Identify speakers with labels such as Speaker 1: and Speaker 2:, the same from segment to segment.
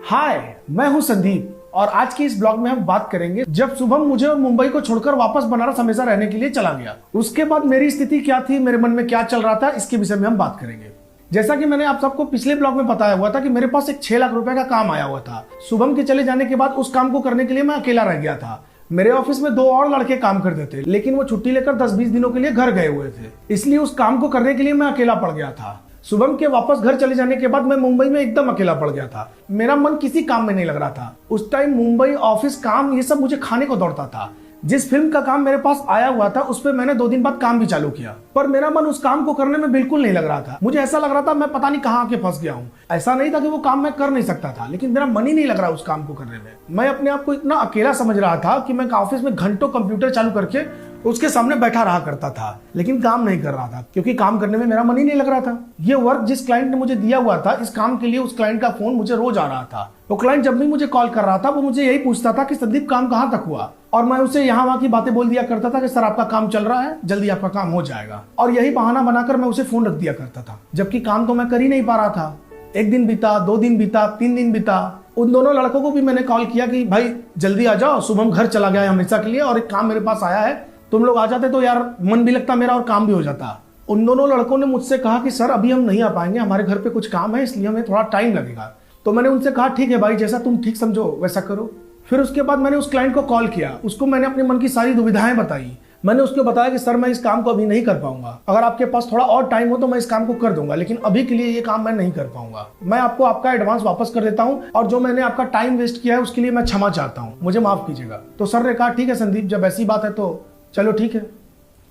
Speaker 1: हाय, मैं हूं संदीप और आज के इस ब्लॉग में हम बात करेंगे जब शुभम मुझे और मुंबई को छोड़कर वापस बनारस हमेशा रहने के लिए चला गया। उसके बाद मेरी स्थिति क्या थी, मेरे मन में क्या चल रहा था, इसके विषय में हम बात करेंगे। जैसा कि मैंने आप सबको पिछले ब्लॉग में बताया हुआ था कि मेरे पास एक 6 लाख रुपए का काम आया हुआ था। शुभम के चले जाने के बाद उस काम को करने के लिए मैं अकेला रह गया था। मेरे ऑफिस में 2 और लड़के काम करते थे, लेकिन वो छुट्टी लेकर 10-20 दिनों के लिए घर गए हुए थे, इसलिए उस काम को करने के लिए मैं अकेला पड़ गया था। शुभम के वापस घर चले जाने के बाद मैं मुंबई में एकदम अकेला पड़ गया था। मेरा मन किसी काम में नहीं लग रहा था। उस टाइम मुंबई, ऑफिस, काम, ये सब मुझे खाने को दौड़ता था। जिस फिल्म का काम मेरे पास आया हुआ था उस पर मैंने 2 दिन बाद काम भी चालू किया, पर मेरा मन उस काम को करने में बिल्कुल नहीं लग रहा था। मुझे ऐसा लग रहा था मैं पता नहीं कहाँ आके फंस गया हूँ। ऐसा नहीं था कि वो काम मैं कर नहीं सकता था, लेकिन मेरा मन ही नहीं लग रहा उस काम को करने में। मैं अपने आप को इतना अकेला समझ रहा था कि मैं ऑफिस में घंटों कंप्यूटर चालू करके उसके सामने बैठा रहा करता था, लेकिन काम नहीं कर रहा था क्योंकि काम करने में मेरा मन ही नहीं लग रहा था। ये वर्क जिस क्लाइंट ने मुझे दिया हुआ था, इस काम के लिए उस क्लाइंट का फोन मुझे रोज आ रहा था। वो क्लाइंट जब भी मुझे कॉल कर रहा था वो मुझे यही पूछता था कि संदीप काम कहाँ तक हुआ, और मैं उसे यहाँ वहाँ की बातें बोल दिया करता था कि सर आपका काम चल रहा है, जल्दी आपका काम हो जाएगा, और यही बहाना बनाकर मैं उसे फोन रख दिया करता था, जबकि काम तो मैं कर ही नहीं पा रहा था। 1 दिन बीता, 2 दिन बीता, 3 दिन बीता। उन दोनों लड़कों को भी मैंने कॉल किया कि भाई जल्दी आ जाओ, शुभम घर चला गया है हमेशा के लिए और एक काम मेरे पास आया है, तुम लोग आ जाते तो यार मन भी लगता मेरा और काम भी हो जाता। उन दोनों लड़कों ने मुझसे कहा कि सर अभी हम नहीं आ पाएंगे, हमारे घर पे कुछ काम है, इसलिए हमें थोड़ा टाइम लगेगा। तो मैंने उनसे कहा ठीक है भाई, जैसा तुम ठीक समझो वैसा करो। फिर उसके बाद मैंने उस क्लाइंट को कॉल किया, उसको मैंने अपने मन की सारी दुविधाएं बताई। मैंने उसको बताया कि सर मैं इस काम को अभी नहीं कर पाऊंगा, अगर आपके पास थोड़ा और टाइम हो तो मैं इस काम को कर दूंगा, लेकिन अभी के लिए ये काम मैं नहीं कर पाऊंगा। मैं आपको आपका एडवांस वापस कर देता हूं, और जो मैंने आपका टाइम वेस्ट किया है उसके लिए मैं क्षमा चाहता हूं, मुझे माफ कीजिएगा। तो सर ने कहा ठीक है संदीप, जब ऐसी बात है तो चलो ठीक है।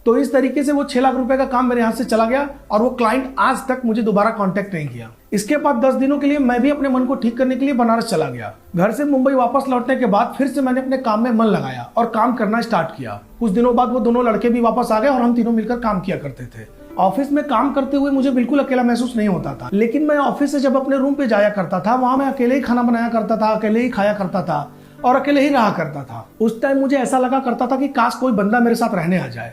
Speaker 1: तो इस तरीके से वो 6 लाख रुपए का काम मेरे हाथ से चला गया और वो क्लाइंट आज तक मुझे दोबारा कांटेक्ट नहीं किया। इसके बाद 10 दिनों के लिए मैं भी अपने मन को ठीक करने के लिए बनारस चला गया। घर से मुंबई वापस लौटने के बाद फिर से मैंने अपने काम में मन लगाया और काम करना स्टार्ट किया। कुछ दिनों बाद वो दोनों लड़के भी वापस आ गए और हम तीनों मिलकर काम किया करते थे। ऑफिस में काम करते हुए मुझे बिल्कुल अकेला महसूस नहीं होता था, लेकिन मैं ऑफिस से जब अपने रूम पे जाया करता था, वहां मैं अकेले ही खाना बनाया करता था, अकेले ही खाया करता था और अकेले ही रहा करता था। उस टाइम मुझे ऐसा लगा करता था कि काश कोई बंदा मेरे साथ रहने आ जाए।